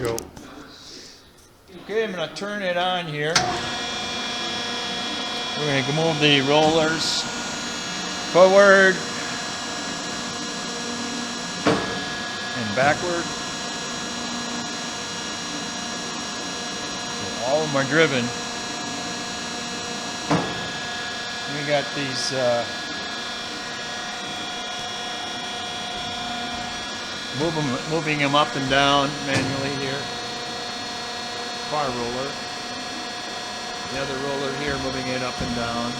go. Okay, I'm going to turn it on here. We're going to move the rollers forward and backward. So all of them are driven. We got these moving them up and down manually here. Bar roller. The other roller here moving it up and down.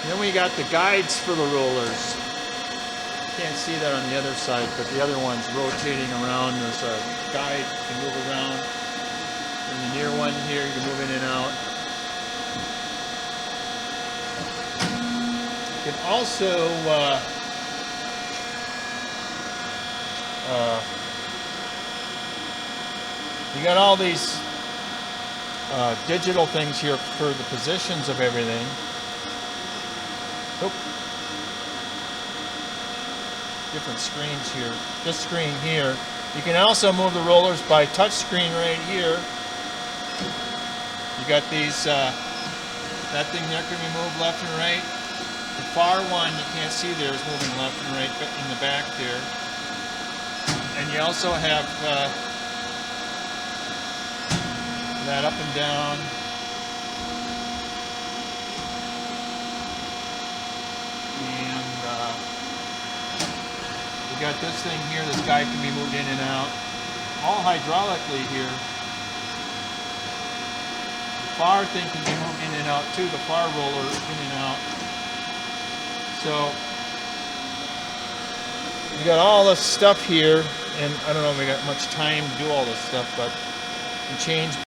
And then we got the guides for the rollers. You can't see that on the other side, but the other one's rotating around. There's a guide you can move around. And the near one here, you can move in and out. You can also you got all these digital things here for the positions of everything. Oop. Different screens here. This screen here. You can also move the rollers by touchscreen right here. You got these, that thing there can be moved left and right. The far one you can't see there is moving left and right in the back there. And you also have that up and down. And we got this thing here, this guide can be moved in and out. All hydraulically here. The far thing can be moved in and out too, the far roller in and out. So you got all this stuff here, and I don't know if we got much time to do all this stuff, but you change